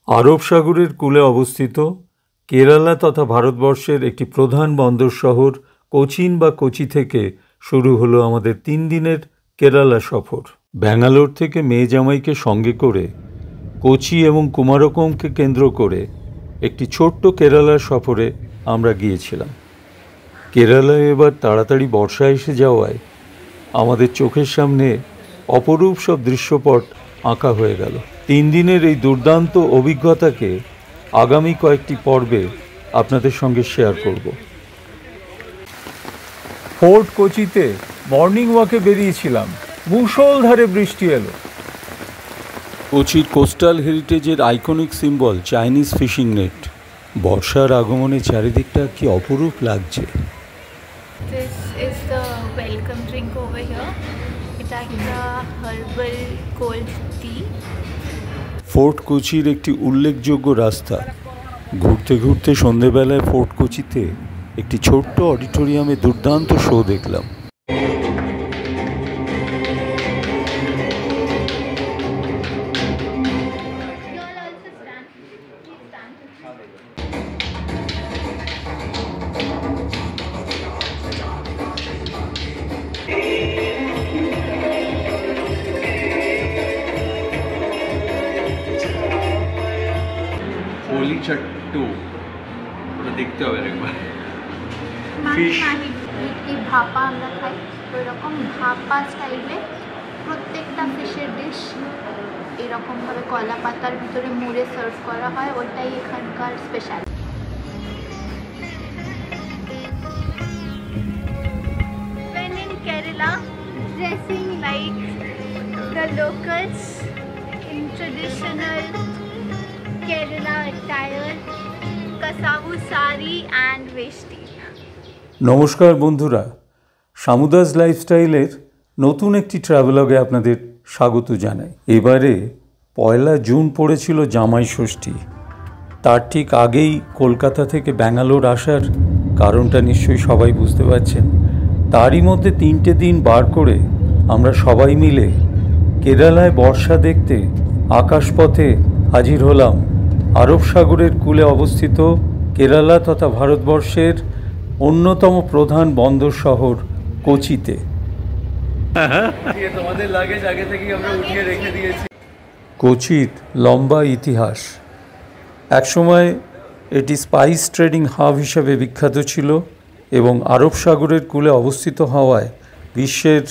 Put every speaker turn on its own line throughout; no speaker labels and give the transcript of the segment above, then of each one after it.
আরব সাগরের কূলে অবস্থিত কেরালা তথা ভারতবর্ষের একটি প্রধান বন্দর শহর কোচিন বা কোচি থেকে শুরু হলো আমাদের 3 দিনের কেরালা সফর। ব্যাঙ্গালোর থেকে মেয়ে জামাইকে সঙ্গে করে কোচি এবং কুমারকমকে কেন্দ্র করে একটি ছোট্ট কেরালা সফরে আমরা গিয়েছিলাম। কেরালায় এবার তাড়াতাড়ি বর্ষা এসে যাওয়ায় আমাদের চোখের সামনে অপরূপ সব দৃশ্যপট আঁকা হয়ে গেল। 3 দিনের এই দুর্দান্ত অভিজ্ঞতাকে আগামী কয়েকটি পর্বে আপনাদের সঙ্গে শেয়ার করব। ফোর্ট কোচিতে মর্নিং ওয়াকে বেরিয়েছিলাম, মুষলধারে বৃষ্টি এলো। কোচির কোস্টাল হেরিটেজের iconic symbol Chinese fishing net. বর্ষার আগমনে চারিদিকটা কি অপরূপ লাগছে।
This is the welcome drink over here. It's like a herbal cold tea.
Fort কোচির একটি উল্লেখযোগ্য রাস্তা। ঘুরতে ঘুরতে সন্ধেবেলায় ফোর্ট কোচিতে একটি ছোট্ট অডিটোরিয়ামে দুর্দান্ত শো দেখলাম।
হোলি চট্টু ওটা দেখতে হবে একবার।
এই ভাপা আমরা খাই, ওই রকম ভাপা স্টাইলে প্রত্যেকটা ফিশের ডিশ এরকমভাবে কলা পাতার ভিতরে মুড়ে সার্ভ করা হয়, ওটাই এখানকার special. When in Kerala, dressing like the locals in traditional Kerala attire, kasavu sari and veshti.
নমস্কার বন্ধুরা, সামুদাস লাইফস্টাইলের নতুন একটি ট্রাভেলগে আপনাদের স্বাগত জানাই। এবারে 1 জুন পড়েছিল জামাই ষষ্ঠী। তার ঠিক আগেই কলকাতা থেকে ব্যাঙ্গালোর আসার কারণটা নিশ্চয়ই সবাই বুঝতে পারছেন। তারই মধ্যে 3টে দিন বার করে আমরা সবাই মিলে কেরালায় বর্ষা দেখতে আকাশপথে হাজির হলাম আরব সাগরের কূলে অবস্থিত কেরালা তথা ভারতবর্ষের অন্যতম প্রধান বন্দর শহর কোচিতে।
তোমাদের লাগেজ আগে থেকেই আমরা উঠিয়ে রেখে দিয়েছি।
কোচির লম্বা ইতিহাস। একসময় এটি স্পাইস ট্রেডিং হাব হিসাবে বিখ্যাত ছিল এবং আরব সাগরের কূলে অবস্থিত হওয়ায় বিশ্বের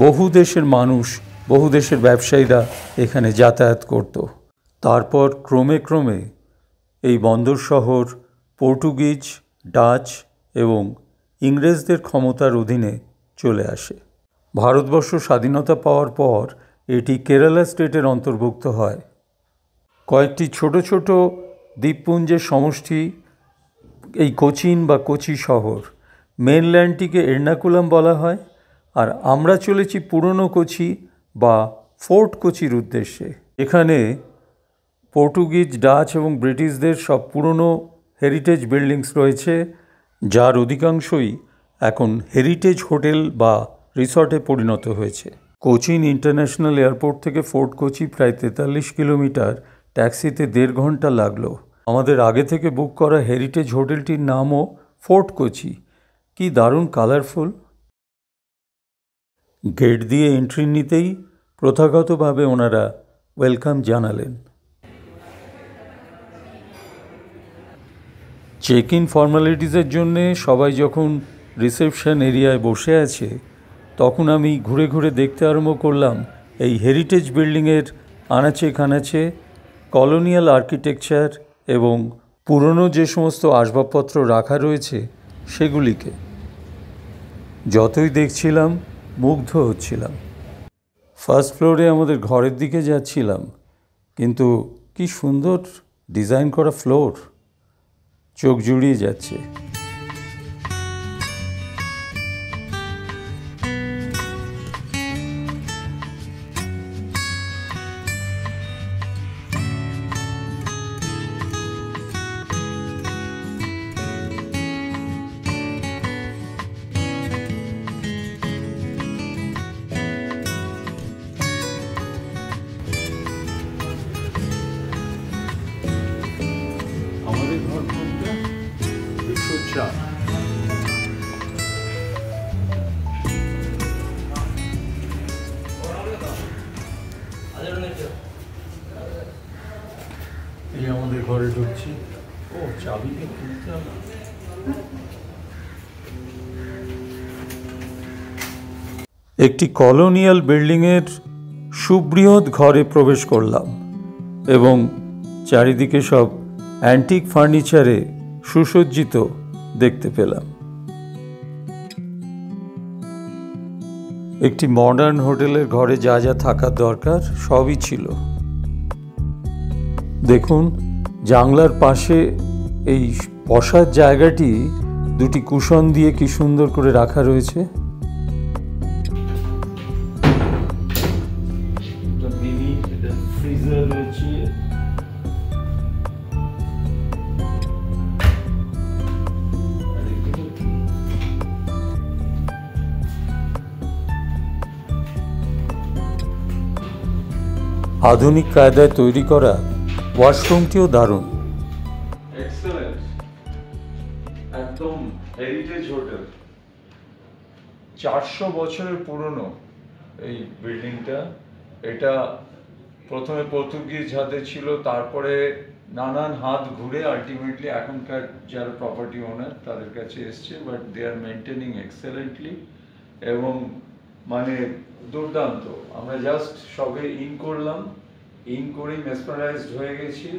বহু দেশের মানুষ, বহু দেশের ব্যবসায়ীরা এখানে যাতায়াত করত। তারপর ক্রমে ক্রমে এই বন্দর শহর পর্তুগিজ, ডাচ এবং ইংরেজদের ক্ষমতার অধীনে চলে আসে। ভারতবর্ষ স্বাধীনতা পাওয়ার পর এটি কেরালা স্টেটের অন্তর্ভুক্ত হয়। কয়েকটি ছোট ছোট দ্বীপপুঞ্জের সমষ্টি এই কোচিন বা কোচি শহর। মেনল্যান্ডটিকে এর্নাকুলাম বলা হয়, আর আমরা চলেছি পুরনো কোচি বা ফোর্ট কোচির উদ্দেশ্যে। এখানে পর্তুগিজ, ডাচ এবং ব্রিটিশদের সব পুরনো হেরিটেজ বিল্ডিংস রয়েছে, যার অধিকাংশই এখন হেরিটেজ হোটেল বা রিসর্টে পরিণত হয়েছে। কোচিন ইন্টারন্যাশনাল এয়ারপোর্ট থেকে ফোর্ট কোচি প্রায় 43 কিলোমিটার, ট্যাক্সিতে 1.5 ঘন্টা লাগলো। আমাদের আগে থেকে বুক করা হেরিটেজ হোটেলটির নামও ফোর্ট কোচি। কি দারুণ কালারফুল! গেট দিয়ে এন্ট্রি নিতেই প্রথাগতভাবে ওনারা ওয়েলকাম জানালেন। চেক ইন ফর্মালিটিসের জন্যে সবাই যখন রিসেপশন এরিয়ায় বসে আছে, তখন আমি ঘুরে ঘুরে দেখতে আরম্ভ করলাম এই হেরিটেজ বিল্ডিংয়ের আনাচে কানাচে কলোনিয়াল আর্কিটেকচার এবং পুরনো যে সমস্ত আসবাবপত্র রাখা রয়েছে সেগুলিকে। যতই দেখছিলাম মুগ্ধ হচ্ছিলাম। ফার্স্ট ফ্লোরে আমাদের ঘরের দিকে যাচ্ছিলাম, কিন্তু কি সুন্দর ডিজাইন করা ফ্লোর, চোখ জুড়িয়ে যাচ্ছে। চা। এই আমাদের ঘরে ঢুকছি। ও চাবিটা খুলতে হবে। একটি কলোনিয়াল বিল্ডিংয়ের সুবৃহৎ ঘরে প্রবেশ করলাম এবং চারিদিকে সব অ্যান্টিক ফার্নিচারে সুসজ্জিত দেখতে পেলাম। একটি মডার্ন হোটেলের ঘরে যা যা থাকার দরকার সবই ছিল। দেখুন, জানলার পাশে এই বসার জায়গাটি দুটি কুশন দিয়ে কি সুন্দর করে রাখা রয়েছে। ফ্রিজার রয়েছে, আধুনিক কায়দায় তৈরি করা ওয়াশরুমটিও দারুণ। এক্সেলেন্ট, একদম হেরিটেজ হোটেল। 400 বছরের পুরনো এই বিল্ডিংটা। এটা প্রথমে পর্তুগিজ হাতে ছিল, তারপরে নানান হাত ঘুরে আলটিমেটলি এখনকার যারা প্রপার্টি ওনার তাদের কাছে এসছে, but they are maintaining excellently এবং মানে দুর্দান্ত। আমরা জাস্ট সবে ইন করলাম, ইন করেই মেসমারাইজড হয়ে গেছি।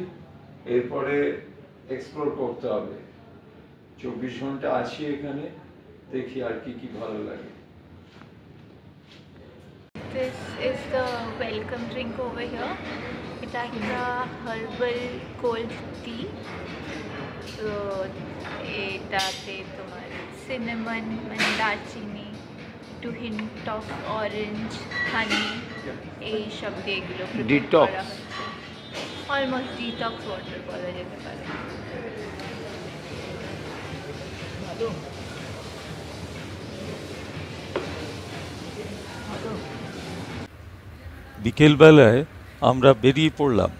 এরপরে এক্সপ্লোর করতে হবে। 24 ঘন্টা আছি এখানে, দেখি আর কি কি ভালো লাগে।
This is the welcome drink over here. It's like a herbal cold tea. So, এটাতে তোমার cinnamon and দারচিনি, একটু hint of orange, honey, এই সব দিয়ে এগুলো prepare করা হচ্ছে। Almost detox water বলা যেতে পারে।
বিকেলবেলায় আমরা বেরিয়ে পড়লাম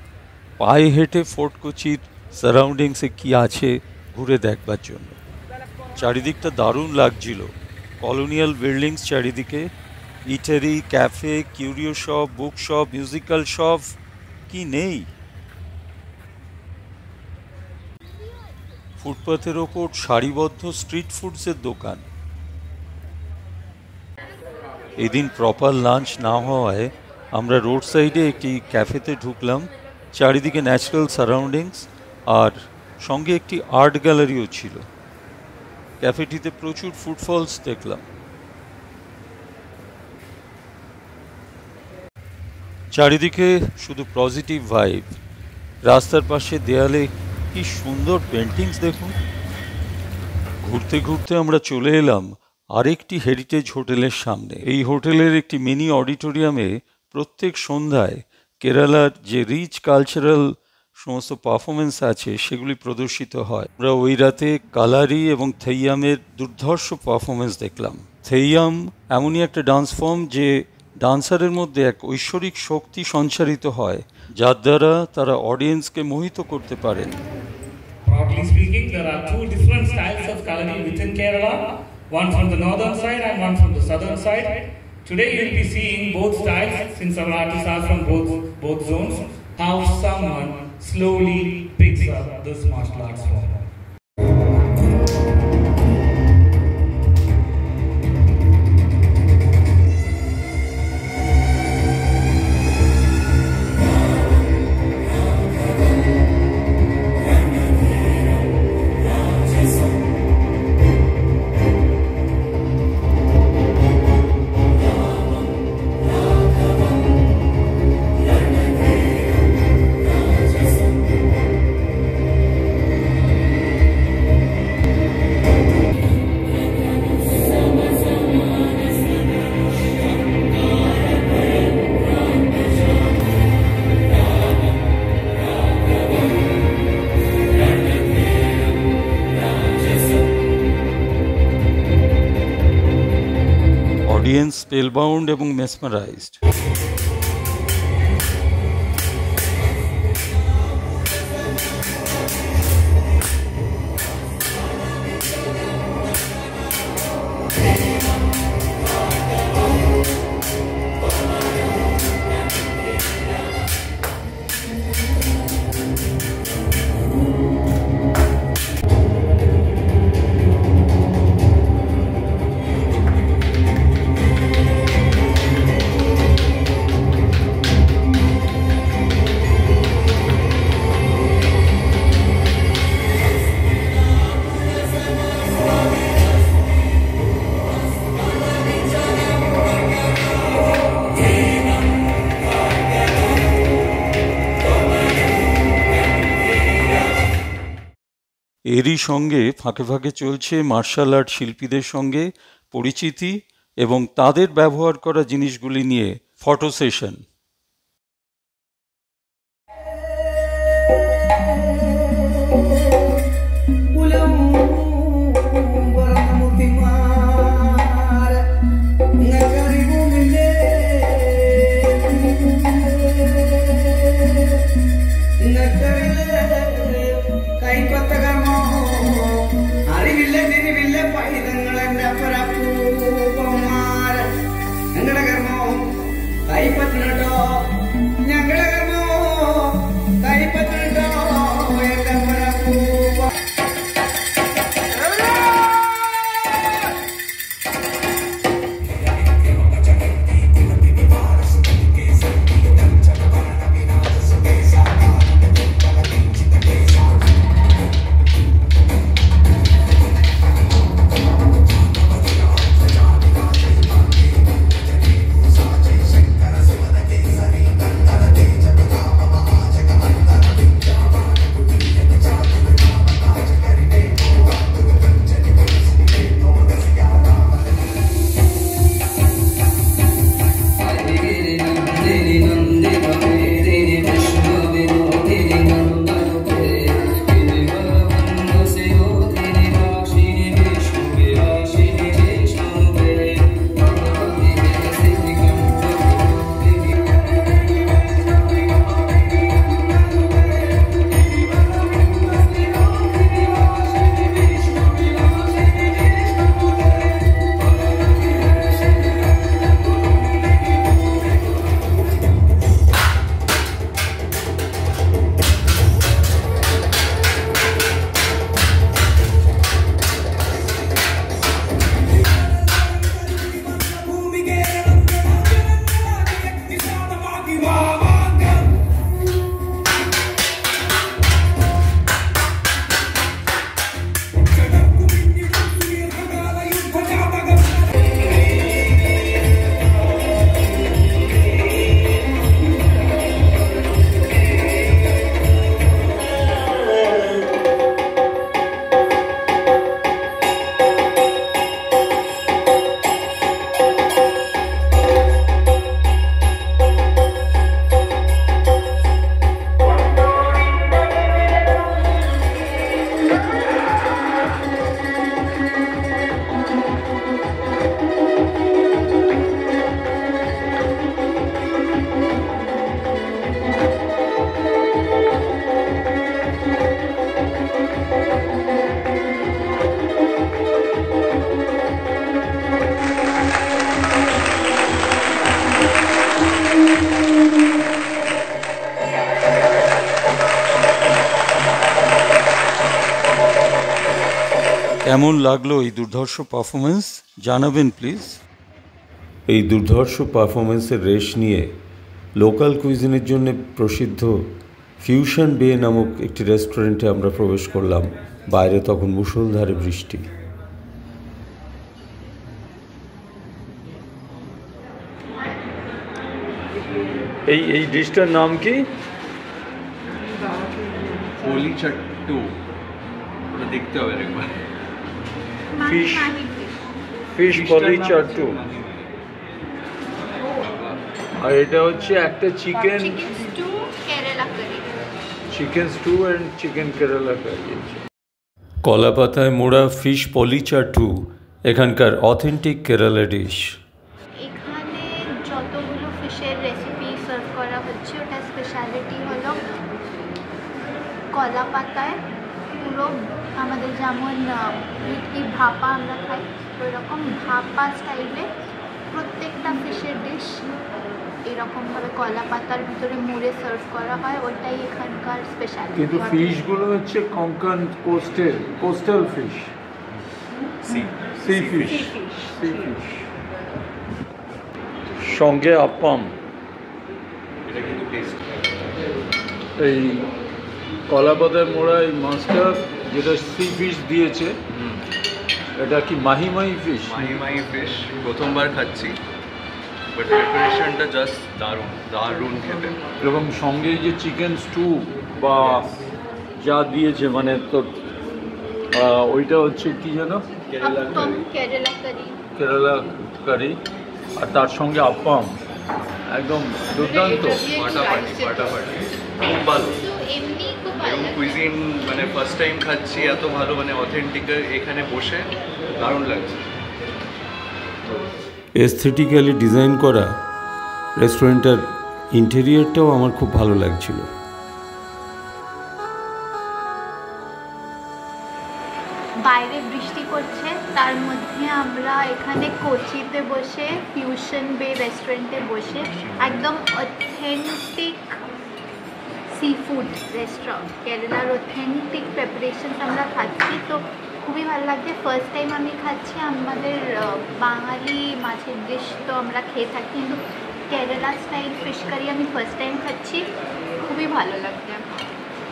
পায়ে হেঁটে ফোর্ট কোচির সারাউন্ডিংসে কি আছে ঘুরে দেখবার জন্য। চারিদিকটা দারুণ লাগছিল। কলোনিয়াল বিল্ডিংস চারিদিকে, eatery, cafe, curio shop, book shop, musical shop, কি নেই। ফুটপাথের ওপর সারিবদ্ধ স্ট্রিট ফুডসের দোকান। এদিন প্রপার লাঞ্চ না হওয়ায় আমরা রোড সাইডে একটি ক্যাফেতে ঢুকলাম। চারিদিকে ন্যাচারাল সারাউন্ডিংস আর সঙ্গে একটি আর্ট গ্যালারিও ছিল। ক্যাফেটিতে প্রচুর ফুটফলস দেখলাম। চারিদিকে শুধু পজিটিভ ভাইব। রাস্তার পাশে দেয়ালে কি সুন্দর পেন্টিংস দেখুন। ঘুরতে ঘুরতে আমরা চলে এলাম আরেকটি হেরিটেজ হোটেলের সামনে। এই হোটেলের একটি মিনি অডিটোরিয়ামে প্রত্যেক সন্ধ্যায় কেরালার যে রিচ কালচারাল সমস্ত পারফরমেন্স আছে সেগুলি প্রদর্শিত হয়। আমরা ওই রাতে কালারি এবং থেইয়ামের দুর্ধর্ষ পারফরমেন্স দেখলাম। থেইয়াম এমনই একটা ডান্স ফর্ম যে ডান্সারের মধ্যে এক ঐশ্বরিক শক্তি সঞ্চারিত হয়, যার দ্বারা তারা অডিয়েন্সকে মোহিত করতে পারেন।
Broadly speaking, there are two different styles of Kalari within Kerala, one from the northern side and one from the southern side. Today you will be seeing both styles, since our artists are from both zones, how someone slowly picks up this martial arts form.
Audience spellbound এবং mesmerised. এরই সঙ্গে ফাঁকে ফাঁকে চলছে martial art শিল্পীদের সঙ্গে পরিচিতি এবং তাদের ব্যবহার করা জিনিসগুলি নিয়ে ফটো সেশন। কেমন লাগলো এই দুর্ধর্ষ পারফরমেন্স জানাবেন প্লিজ। এই দুর্ধর্ষ পারফরমেন্সের রেশ নিয়ে লোকাল কুইজিনের জন্য প্রসিদ্ধ ফিউশন বে নামক একটি রেস্টুরেন্টে আমরা প্রবেশ করলাম। বাইরে তখন মুষলধারে বৃষ্টি। এই ডিশটার নাম কি?
হোলি চাট্টু, ওটা দেখতে হবে একবার।
ফিশ পলি চাট্টু। আর এটা হচ্ছে একটা chicken
stew Kerala curry,
chicken stew and chicken Kerala curry. কলা পাতায় মোড়া ফিশ পলি চাট্টু এখানকার অথেন্টিক কেরালা ডিশ।
এখানে যতগুলো ফিশের রেসিপি সার্ভ করা হচ্ছে ওটা স্পেশালিটি হলো কলা পাতায় পুরো আমাদের যেমন ভেটকি ভাপা আমরা খাই ওইরকম ভাপা স্টাইলে প্রত্যেকটা ফিশের ডিশ এরকমভাবে কলা পাতার ভিতরে মুড়ে সার্ভ করা হয়, ওইটাই এখানকার স্পেশালিটি।
কিন্তু ফিশগুলো হচ্ছে কঙ্কন কোস্টাল ফিশ, সি ফিশ। সঙ্গে আপ্পাম।
এটা কিন্তু টেস্ট।
এই কলা পাতায় মোড়া এই মাছটা যেটা সি ফিশ দিয়েছে, এটা কি মাহি ফিশ?
মাহি ফিশ প্রথমবার খাচ্ছি, বাট প্রিপারেশনটা জাস্ট দারুণ খেতে।
এবং সঙ্গে যে চিকেন স্টু বা যা দিয়েছে, মানে তো ওইটা হচ্ছে কি যেন
আপ্পাম কেরালা কারি।
কেরালা কারি, আর তার সঙ্গে আপ্পাম, একদম দুর্দান্ত।
ফাটাফাটি ফাটাফাটি, খুব ভালো।
তো এমনি খুব ভালো
এবং
লাগে।
কুইজিন মানে ফার্স্ট টাইম খাচ্ছি এত ভালো, মানে অথেন্টিক এখানে বসে দারুণ লাগছে।
এস্থেটিক্যালি ডিজাইন করা রেস্টুরেন্টের ইন্টেরিয়রটাও আমার খুব ভালো লাগছিল।
বাইরে বৃষ্টি করছে, তার মধ্যে আমরা এখানে কোচিতে বসে ফিউশন বে রেস্টুরেন্টে বসে একদম অথেন্টিক সি ফুড রেস্টুরেন্ট, কেরালার অথেন্টিক প্রিপারেশন আমরা খাচ্ছি। তো খুবই ভালো লাগছে। ফার্স্ট টাইম আমি খাচ্ছি। আমাদের বাঙালি মাছের ডিশ তো আমরা খেয়ে থাকি, কিন্তু কেরালা স্টাইল ফিশ কারি আমি ফার্স্ট টাইম খাচ্ছি। খুবই ভালো লাগছে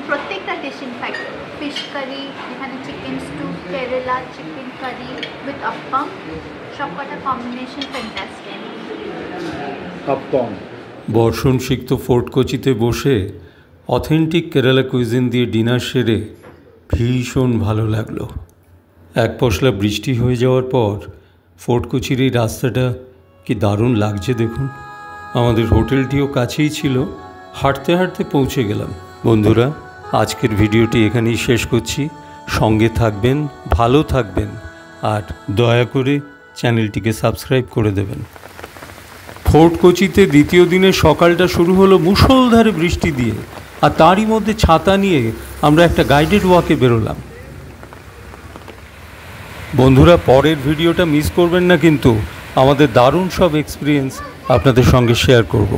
প্রত্যেকটা ডিশ। ইনফ্যাক্ট ফিশ কারি, এখানে chicken stew, Kerala chicken curry with appam, সবকটা কম্বিনেশন ফ্যান্টাস্টিক।
আপ্পাম। বর্ষণ সিক্ত ফোর্ট কোচিতে বসে অথেন্টিক কেরালা কুইজিন দিয়ে ডিনার সেরে ভীষণ ভালো লাগলো। এক পশলা বৃষ্টি হয়ে যাওয়ার পর ফোর্ট কোচির এই রাস্তাটা কি দারুণ লাগছে দেখুন। আমাদের হোটেলটিও কাছেই ছিল, হাঁটতে হাঁটতে পৌঁছে গেলাম। বন্ধুরা, আজকের ভিডিওটি এখানেই শেষ করছি। সঙ্গে থাকবেন, ভালো থাকবেন, আর দয়া করে চ্যানেলটিকে সাবস্ক্রাইব করে দেবেন। ফোর্ট কোচিতে দ্বিতীয় দিনের সকালটা শুরু হলো মুষলধারে বৃষ্টি দিয়ে, আর তারই মধ্যে ছাতা নিয়ে আমরা একটা গাইডেড ওয়াকে বেরোলাম। বন্ধুরা, পরের ভিডিওটা মিস করবেন না, কিন্তু আমাদের দারুণ সব এক্সপিরিয়েন্স আপনাদের সঙ্গে শেয়ার করব।